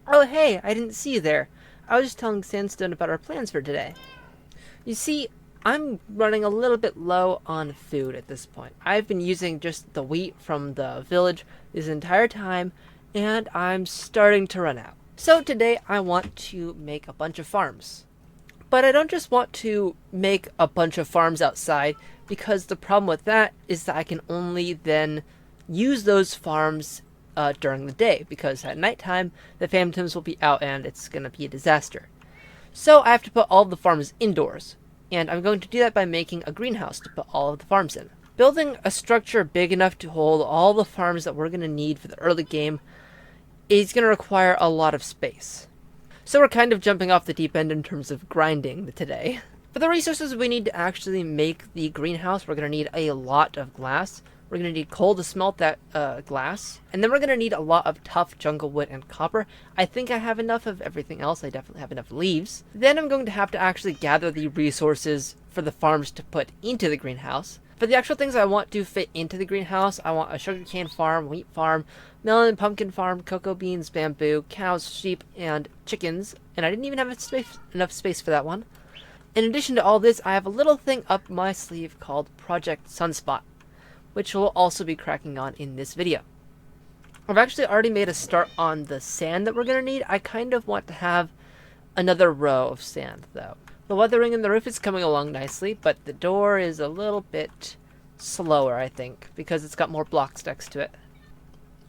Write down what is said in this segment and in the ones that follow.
Oh, hey, I didn't see you there. I was just telling Sandstone about our plans for today. You see, I'm running a little bit low on food at this point. I've been using just the wheat from the village this entire time, and I'm starting to run out. So today I want to make a bunch of farms. But I don't just want to make a bunch of farms outside, because the problem with that is that I can only then use those farms during the day, because at nighttime the phantoms will be out and it's going to be a disaster. So I have to put all of the farms indoors, and I'm going to do that by making a greenhouse to put all of the farms in. Building a structure big enough to hold all the farms that we're going to need for the early game is going to require a lot of space. So we're kind of jumping off the deep end in terms of grinding today. For the resources we need to actually make the greenhouse, we're going to need a lot of glass. We're going to need coal to smelt that glass. And then we're going to need a lot of tough jungle wood and copper. I think I have enough of everything else. I definitely have enough leaves. Then I'm going to have to actually gather the resources for the farms to put into the greenhouse. For the actual things I want to fit into the greenhouse, I want a sugarcane farm, wheat farm, melon and pumpkin farm, cocoa beans, bamboo, cows, sheep, and chickens. And I didn't even have enough space for that one. In addition to all this, I have a little thing up my sleeve called Project SUNSPOT, which we'll also be cracking on in this video. I've actually already made a start on the sand that we're going to need. I kind of want to have another row of sand, though. The weathering in the roof is coming along nicely, but the door is a little bit slower, I think, because it's got more blocks next to it.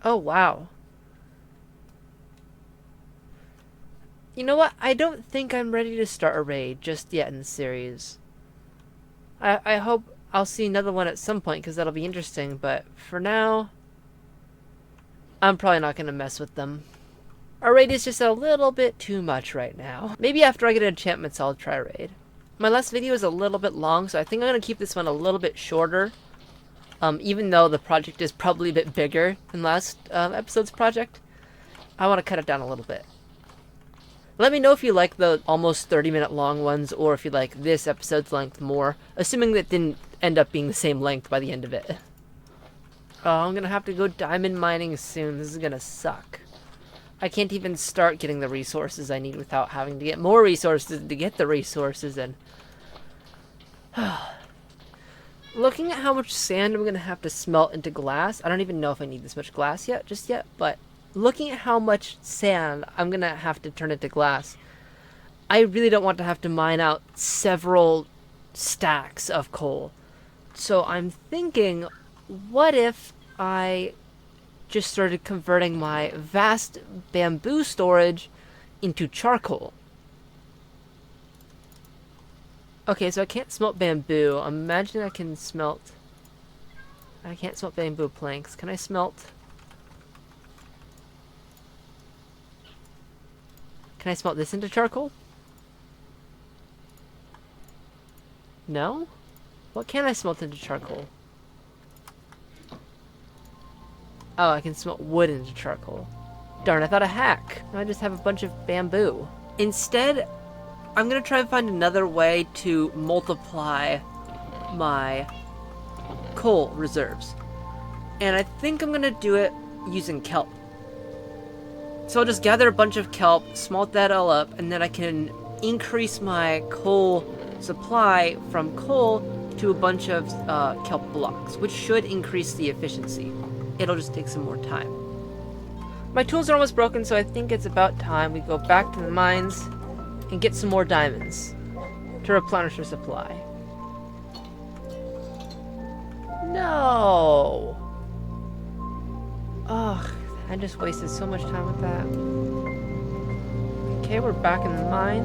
Oh, wow. You know what? I don't think I'm ready to start a raid just yet in the series. I hope I'll see another one at some point, because that'll be interesting, but for now, I'm probably not going to mess with them. Our raid is just a little bit too much right now. Maybe after I get enchantments, I'll try raid. My last video is a little bit long, so I think I'm going to keep this one a little bit shorter. Even though the project is probably a bit bigger than last episode's project, I want to cut it down a little bit. Let me know if you like the almost 30-minute long ones, or if you like this episode's length more, assuming that didn't end up being the same length by the end of it. Oh, I'm going to have to go diamond mining soon. This is going to suck. I can't even start getting the resources I need without having to get more resources to get the resources, and looking at how much sand I'm going to have to smelt into glass, I don't even know if I need this much glass just yet, but looking at how much sand I'm going to have to turn into glass, I really don't want to have to mine out several stacks of coal. So I'm thinking, what if I just started converting my vast bamboo storage into charcoal? Okay, so I can't smelt bamboo. Imagine I can smelt... I can't smelt bamboo planks. Can I smelt... Can I smelt this into charcoal? No? What can I smelt into charcoal? Oh, I can smelt wood into charcoal. Darn, I thought a hack. Now I just have a bunch of bamboo. Instead, I'm gonna try and find another way to multiply my coal reserves. And I think I'm gonna do it using kelp. So I'll just gather a bunch of kelp, smelt that all up, and then I can increase my coal supply from coal to a bunch of kelp blocks, which should increase the efficiency. It'll just take some more time. My tools are almost broken, so I think it's about time we go back to the mines and get some more diamonds to replenish our supply. No! Ugh, I just wasted so much time with that. Okay, we're back in the mine.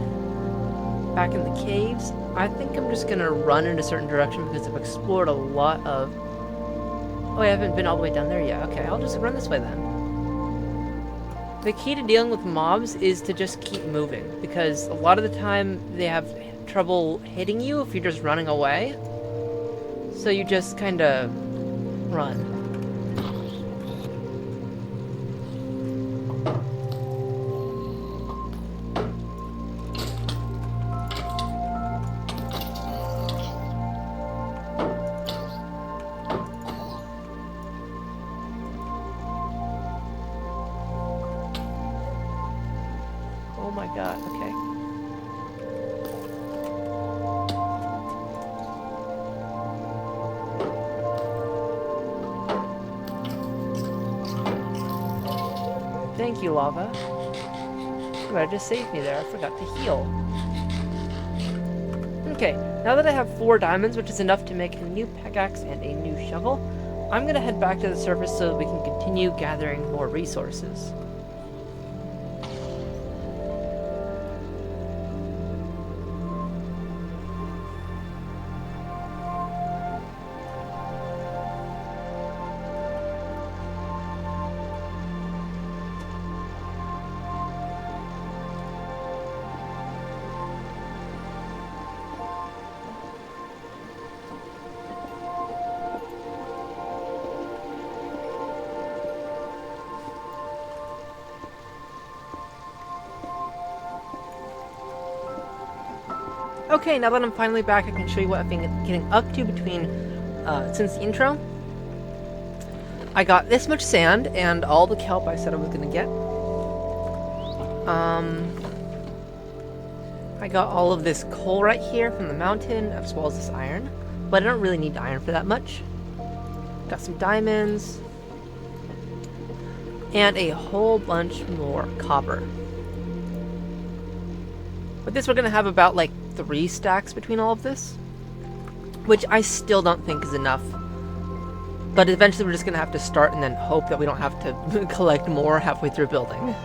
Back in the caves. I think I'm just gonna run in a certain direction because I've explored a lot of... Oh, I haven't been all the way down there yet. Okay, I'll just run this way then. The key to dealing with mobs is to just keep moving, because a lot of the time they have trouble hitting you if you're just running away. So you just kind of run. my god, okay. Thank you, lava. You might have just saved me there. I forgot to heal. Okay, now that I have 4 diamonds, which is enough to make a new pickaxe and a new shovel, I'm gonna head back to the surface so that we can continue gathering more resources. Okay, now that I'm finally back, I can show you what I've been getting up to since the intro. I got this much sand and all the kelp I said I was gonna get. I got all of this coal right here from the mountain, as well as this iron, but I don't really need iron for that much. Got some diamonds, and a whole bunch more copper. With this, we're gonna have about like 3 stacks between all of this, which I still don't think is enough. But eventually we're just gonna have to start and then hope that we don't have to collect more halfway through building.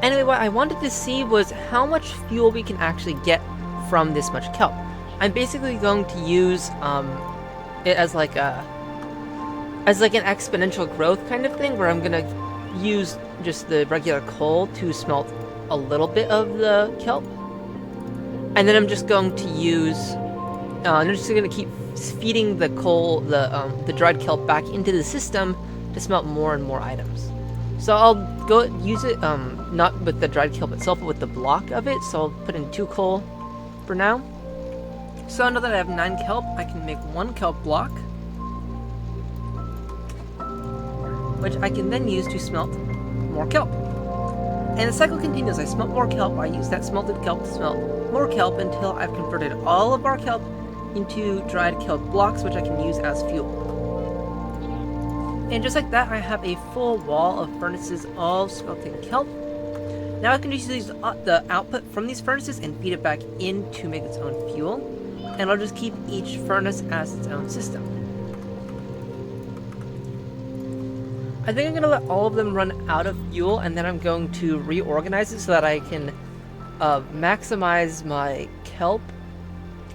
Anyway, what I wanted to see was how much fuel we can actually get from this much kelp. I'm basically going to use it as like an exponential growth kind of thing, where I'm gonna use just the regular coal to smelt a little bit of the kelp. And then I'm just going to use, I'm just going to keep feeding the coal, the dried kelp back into the system to smelt more and more items. So I'll go use it, not with the dried kelp itself, but with the block of it. So I'll put in 2 coal for now. So now that I have 9 kelp, I can make 1 kelp block, which I can then use to smelt more kelp. And the cycle continues. I smelt more kelp, I use that smelted kelp to smelt more kelp until I've converted all of our kelp into dried kelp blocks, which I can use as fuel. And just like that, I have a full wall of furnaces all smelting kelp. Now I can just use the output from these furnaces and feed it back in to make its own fuel. And I'll just keep each furnace as its own system. I think I'm going to let all of them run out of fuel, and then I'm going to reorganize it so that I can maximize my kelp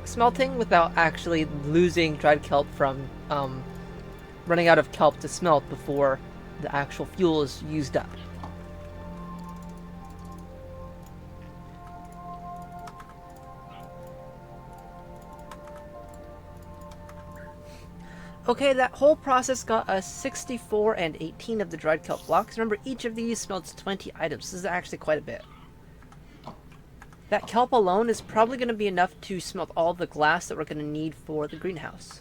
smelting without actually losing dried kelp from running out of kelp to smelt before the actual fuel is used up. Okay, that whole process got us 64 and 18 of the dried kelp blocks. Remember, each of these smelts 20 items. This is actually quite a bit. That kelp alone is probably going to be enough to smelt all the glass that we're going to need for the greenhouse.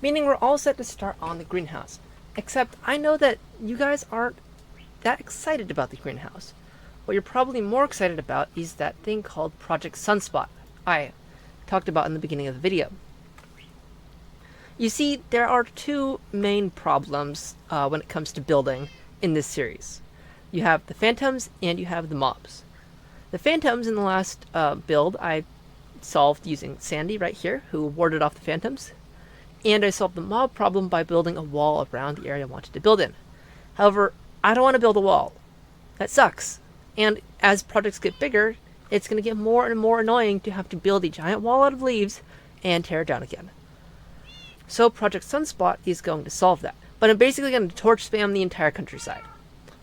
Meaning we're all set to start on the greenhouse. Except I know that you guys aren't that excited about the greenhouse. What you're probably more excited about is that thing called Project SUNSPOT I talked about in the beginning of the video. You see, there are 2 main problems when it comes to building in this series. You have the phantoms and you have the mobs. The phantoms in the last build I solved using Sandy right here, who warded off the phantoms. And I solved the mob problem by building a wall around the area I wanted to build in. However, I don't want to build a wall. That sucks. And as projects get bigger, it's going to get more and more annoying to have to build a giant wall out of leaves and tear it down again. So Project SUNSPOT is going to solve that. But I'm basically going to torch spam the entire countryside,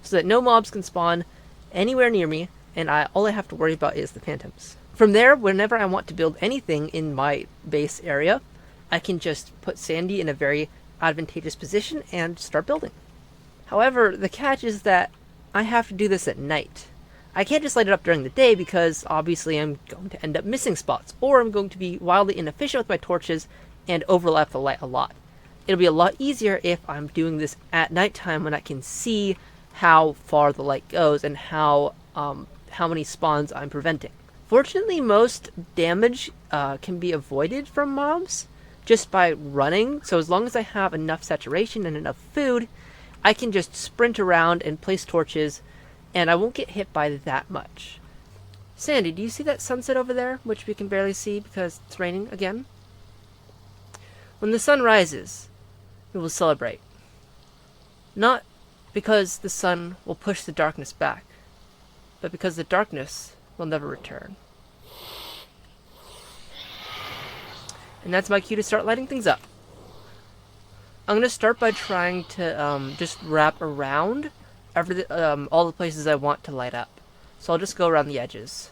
so that no mobs can spawn anywhere near me, and all I have to worry about is the phantoms. From there, whenever I want to build anything in my base area, I can just put Sandy in a very advantageous position and start building. However, the catch is that I have to do this at night. I can't just light it up during the day because obviously I'm going to end up missing spots, or I'm going to be wildly inefficient with my torches and overlap the light a lot. It'll be a lot easier if I'm doing this at nighttime when I can see how far the light goes and how how many spawns I'm preventing. Fortunately, most damage can be avoided from mobs just by running, so as long as I have enough saturation and enough food, I can just sprint around and place torches, and I won't get hit by that much. Sandy, do you see that sunset over there, which we can barely see because it's raining again? When the sun rises, we will celebrate. Not because the sun will push the darkness back, but because the darkness will never return. And that's my cue to start lighting things up. I'm going to start by trying to just wrap around all the places I want to light up. So I'll just go around the edges.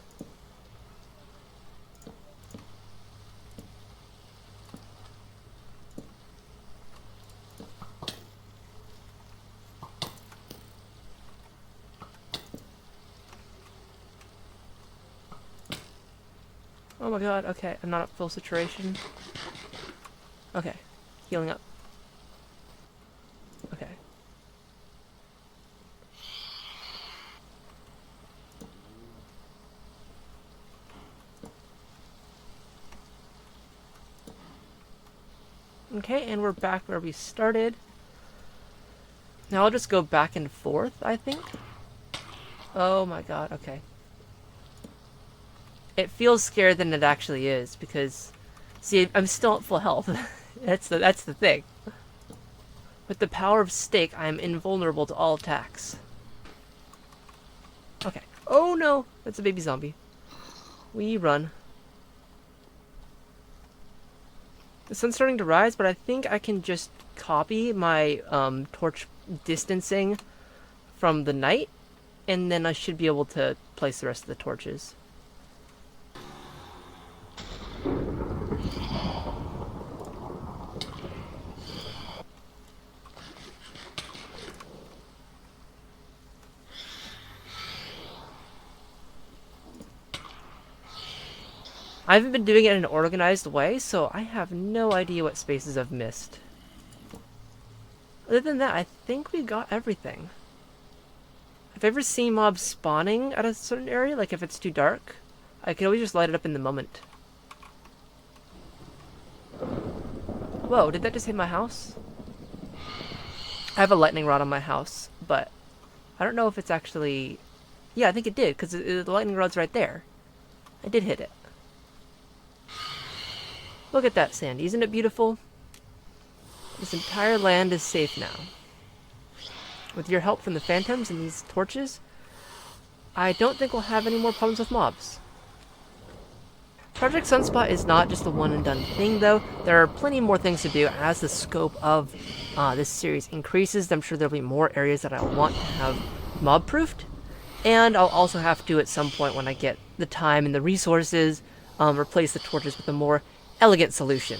Oh my god, okay, I'm not at full saturation. Okay, healing up. Okay. Okay, and we're back where we started. Now I'll just go back and forth, I think. Oh my god, okay. It feels scarier than it actually is, because, see, I'm still at full health. That's the thing. With the power of Stake, I am invulnerable to all attacks. Okay. Oh no! That's a baby zombie. We run. The sun's starting to rise, but I think I can just copy my torch distancing from the night, and then I should be able to place the rest of the torches. I haven't been doing it in an organized way, so I have no idea what spaces I've missed. Other than that, I think we got everything. Have you ever seen mobs spawning at a certain area? Like if it's too dark? I can always just light it up in the moment. Whoa, did that just hit my house? I have a lightning rod on my house, but I don't know if it's actually... Yeah, I think it did, because the lightning rod's right there. I did hit it. Look at that, Sandy. Isn't it beautiful? This entire land is safe now. With your help from the phantoms and these torches, I don't think we'll have any more problems with mobs. Project Sunspot is not just a one-and-done thing, though. There are plenty more things to do as the scope of this series increases. I'm sure there'll be more areas that I want to have mob-proofed. And I'll also have to, at some point when I get the time and the resources, replace the torches with a more elegant solution.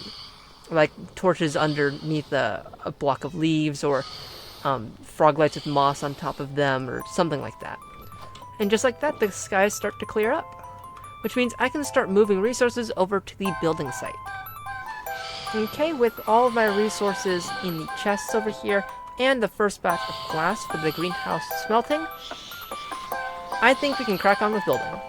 Like torches underneath a block of leaves, or frog lights with moss on top of them, or something like that. And just like that, the skies start to clear up, which means I can start moving resources over to the building site. Okay, with all of my resources in the chests over here, and the first batch of glass for the greenhouse smelting, I think we can crack on with building.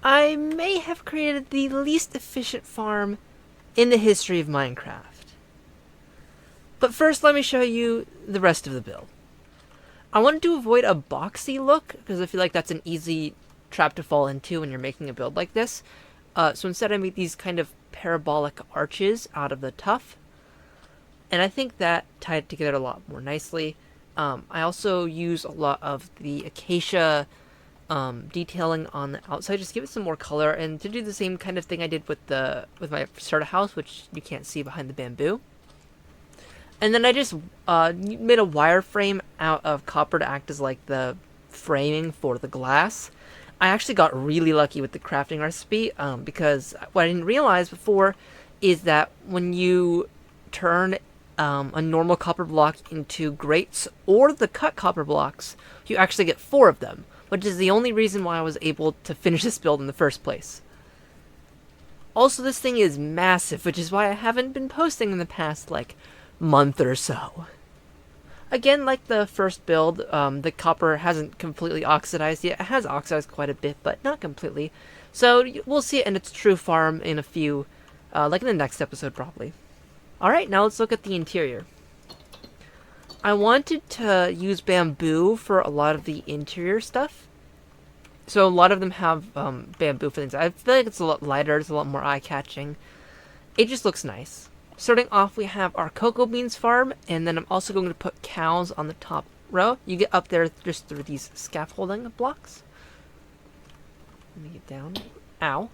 I may have created the least efficient farm in the history of Minecraft. But first, let me show you the rest of the build. I wanted to avoid a boxy look, because I feel like that's an easy trap to fall into when you're making a build like this. So instead I made these kind of parabolic arches out of the tuff. And I think that tied it together a lot more nicely. I also use a lot of the acacia detailing on the outside, just give it some more color, and to do the same kind of thing I did with my starter house, which you can't see behind the bamboo. And then I just made a wireframe out of copper to act as like the framing for the glass. I actually got really lucky with the crafting recipe because what I didn't realize before is that when you turn a normal copper block into grates or the cut copper blocks, you actually get 4 of them, which is the only reason why I was able to finish this build in the first place. Also, this thing is massive, which is why I haven't been posting in the past, like, month or so. Again, like the first build, the copper hasn't completely oxidized yet. It has oxidized quite a bit, but not completely. So we'll see it in its true form in a few, like in the next episode probably. Alright, now let's look at the interior. I wanted to use bamboo for a lot of the interior stuff. So a lot of them have bamboo for things. I feel like it's a lot lighter, it's a lot more eye-catching. It just looks nice. Starting off, we have our cocoa beans farm, and then I'm also going to put cows on the top row. You get up there just through these scaffolding blocks. Let me get down. Ow.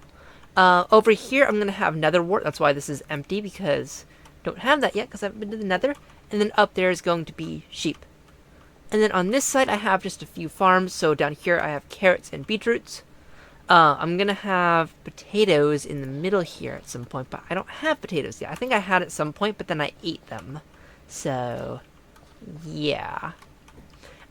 Over here, I'm going to have nether wart. That's why this is empty, because I don't have that yet, because I haven't been to the nether. And then up there is going to be sheep. And then on this side, I have just a few farms. So down here, I have carrots and beetroots. I'm going to have potatoes in the middle here at some point, but I don't have potatoes yet. I think I had at some point, but then I ate them. So, yeah.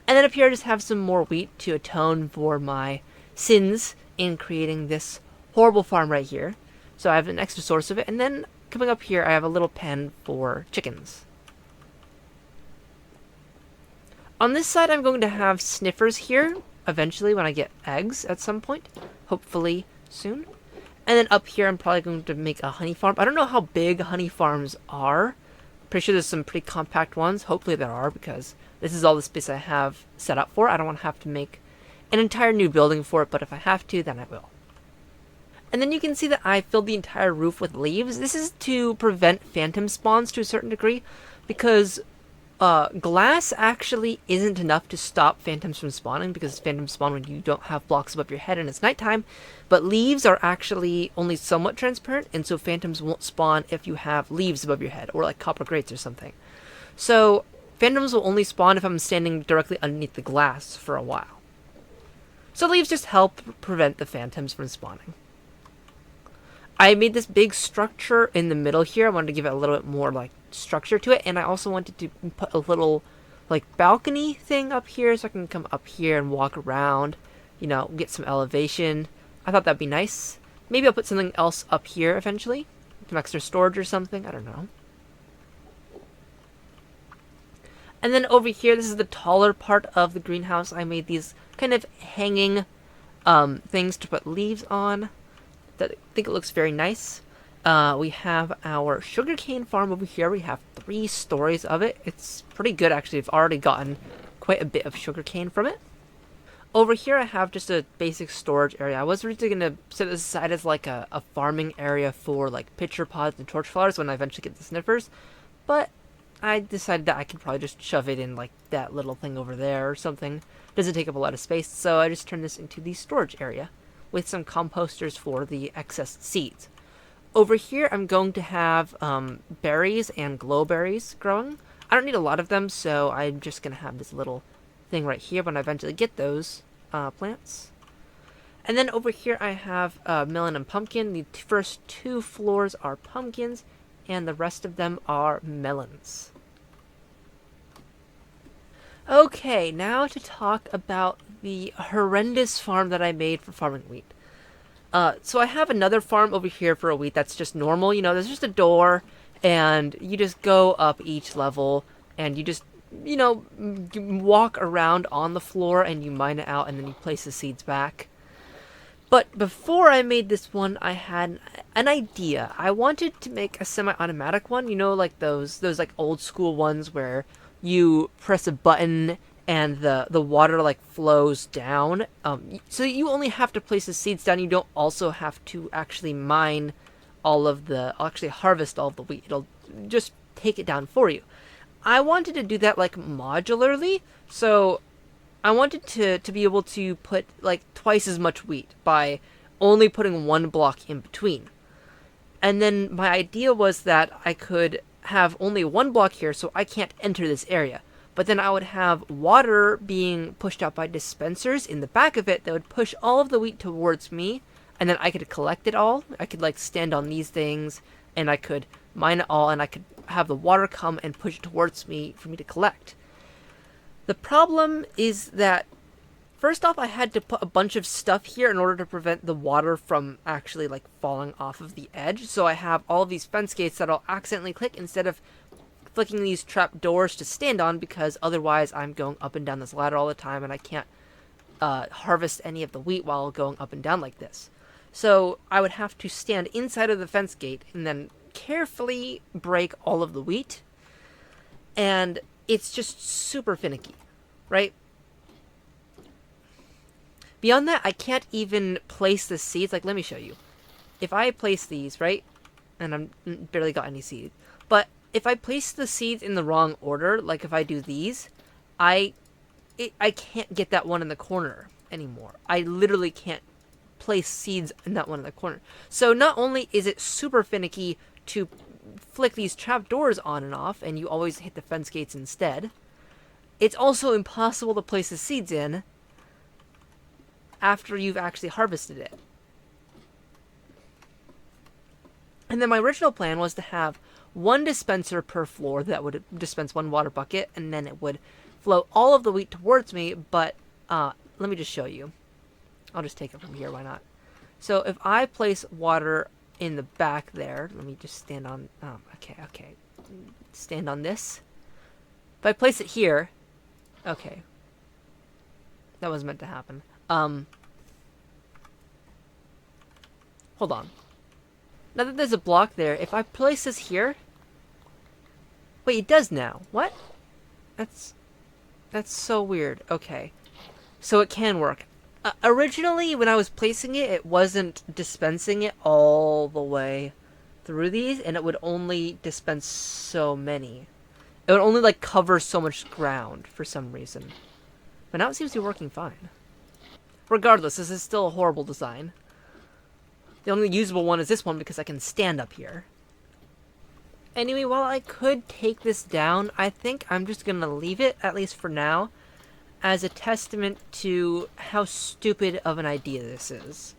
And then up here, I just have some more wheat to atone for my sins in creating this horrible farm right here. So I have an extra source of it. And then coming up here, I have a little pen for chickens. On this side, I'm going to have sniffers here, eventually when I get eggs at some point. Hopefully soon. And then up here, I'm probably going to make a honey farm. I don't know how big honey farms are. Pretty sure there's some pretty compact ones. Hopefully there are, because this is all the space I have set up for. I don't want to have to make an entire new building for it, but if I have to, then I will. And then you can see that I filled the entire roof with leaves. This is to prevent phantom spawns to a certain degree, because glass actually isn't enough to stop phantoms from spawning, because phantoms spawn when you don't have blocks above your head and it's nighttime, but leaves are actually only somewhat transparent, and so phantoms won't spawn if you have leaves above your head, or like copper grates or something. So phantoms will only spawn if I'm standing directly underneath the glass for a while. So leaves just help prevent the phantoms from spawning. I made this big structure in the middle here. I wanted to give it a little bit more like structure to it, and I also wanted to put a little like balcony thing up here so I can come up here and walk around, you know, get some elevation. I thought that'd be nice. Maybe I'll put something else up here eventually, some extra storage or something, I don't know. And then over here, this is the taller part of the greenhouse. I made these kind of hanging things to put leaves on. I think it looks very nice. We have our sugarcane farm over here. We have 3 stories of it. It's pretty good, actually. I've already gotten quite a bit of sugarcane from it. Over here, I have just a basic storage area. I was originally going to set this aside as like a farming area for like pitcher pods and torch flowers when I eventually get the sniffers, but I decided that I could probably just shove it in like that little thing over there or something. It doesn't take up a lot of space, so I just turned this into the storage area with some composters for the excess seeds. Over here, I'm going to have berries and glowberries growing. I don't need a lot of them, so I'm just going to have this little thing right here when I eventually get those plants. And then over here, I have melon and pumpkin. The first 2 floors are pumpkins, and the rest of them are melons. Okay, now to talk about the horrendous farm that I made for farming wheat. So I have another farm over here for a wheat that's just normal. You know, there's just a door, and you just go up each level, and you just, you know, walk around on the floor, and you mine it out, and then you place the seeds back. But before I made this one, I had an idea. I wanted to make a semi-automatic one, you know, like those like old school ones where you press a button and the water like flows down. So you only have to place the seeds down. You don't also have to actually mine actually harvest all of the wheat. It'll just take it down for you. I wanted to do that like modularly, so I wanted to be able to put like twice as much wheat by only putting one block in between. And then my idea was that I could have only one block here, so I can't enter this area. But then I would have water being pushed out by dispensers in the back of it that would push all of the wheat towards me, and then I could collect it all. I could like stand on these things, and I could mine it all, and I could have the water come and push it towards me for me to collect. The problem is that, first off, I had to put a bunch of stuff here in order to prevent the water from actually like falling off of the edge. So I have all of these fence gates that I'll accidentally click instead of clicking these trap doors to stand on, because otherwise I'm going up and down this ladder all the time and I can't harvest any of the wheat while going up and down like this. So I would have to stand inside of the fence gate and then carefully break all of the wheat. And it's just super finicky, right? Beyond that, I can't even place the seeds. Like, let me show you. If I place these, right? And I'm barely got any seeds. But if I place the seeds in the wrong order, like if I do these, I can't get that one in the corner anymore. I literally can't place seeds in that one in the corner. So not only is it super finicky to flick these trap doors on and off, and you always hit the fence gates instead, it's also impossible to place the seeds in after you've actually harvested it. And then my original plan was to have one dispenser per floor that would dispense one water bucket, and then it would flow all of the wheat towards me, but let me just show you. I'll just take it from here, why not? So if I place water in the back there, let me just stand on, okay. Stand on this. If I place it here, okay. That was meant to happen. Hold on. Now that there's a block there, if I place this here... Wait, it does now. What? That's so weird. Okay. So it can work. Originally, when I was placing it, it wasn't dispensing it all the way through these, and it would only dispense so many. It would only, like, cover so much ground for some reason. But now it seems to be working fine. Regardless, this is still a horrible design. The only usable one is this one because I can stand up here. Anyway, while I could take this down, I think I'm just gonna leave it, at least for now, as a testament to how stupid of an idea this is.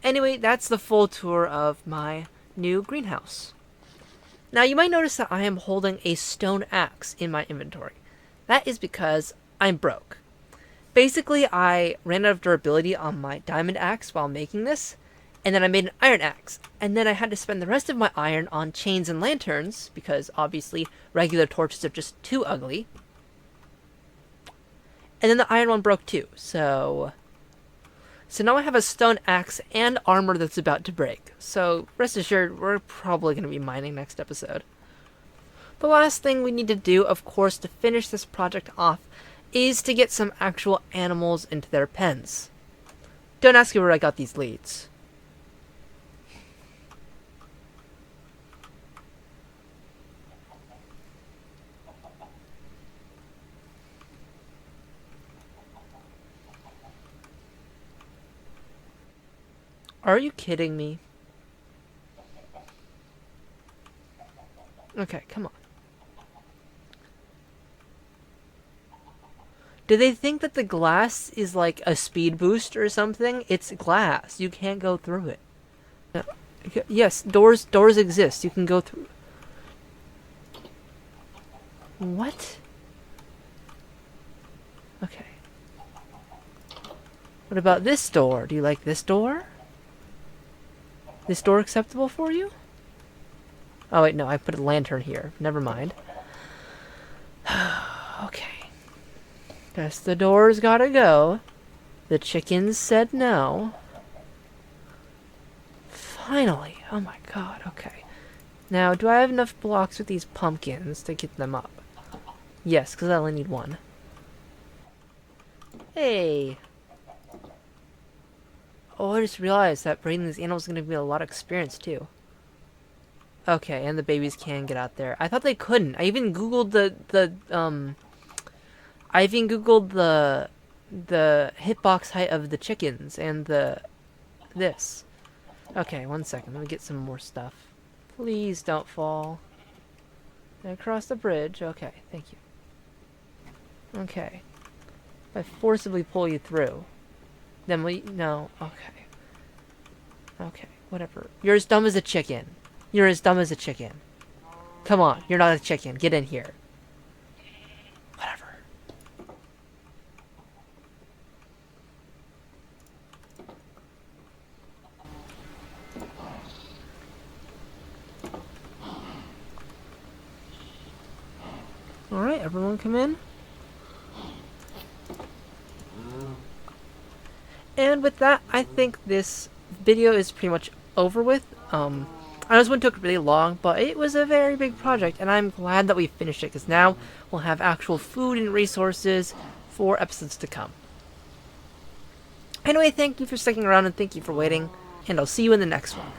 Anyway, that's the full tour of my new greenhouse. Now, you might notice that I am holding a stone axe in my inventory. That is because I'm broke. Basically, I ran out of durability on my diamond axe while making this, and then I made an iron axe, and then I had to spend the rest of my iron on chains and lanterns, because obviously regular torches are just too ugly. And then the iron one broke too, so now I have a stone axe and armor that's about to break. So rest assured, we're probably going to be mining next episode. The last thing we need to do, of course, to finish this project off, is to get some actual animals into their pens. Don't ask me where I got these leads. Are you kidding me? Okay, come on. Do they think that the glass is like a speed boost or something? It's glass. You can't go through it. No. Yes, doors exist. You can go through. What? Okay. What about this door? Do you like this door? This door acceptable for you? Oh wait, no, I put a lantern here. Never mind. Okay. Guess the door's gotta go. The chickens said no. Finally. Oh my god, okay. Now, do I have enough blocks with these pumpkins to get them up? Yes, because I only need one. Hey! Oh, I just realized that breeding these animals is going to be a lot of experience, too. Okay, and the babies can get out there. I thought they couldn't. I even googled the hitbox height of the chickens and this. Okay, 1 second. Let me get some more stuff. Please don't fall. Across the bridge. Okay, thank you. Okay. If I forcibly pull you through, then no. Okay. Okay, whatever. You're as dumb as a chicken. You're as dumb as a chicken. Come on, you're not a chicken. Get in here. Whatever. Alright, everyone come in. And with that, I think this video is pretty much over with. I know this one took really long, but it was a very big project, and I'm glad that we finished it, because now we'll have actual food and resources for episodes to come. Anyway, thank you for sticking around, and thank you for waiting, and I'll see you in the next one.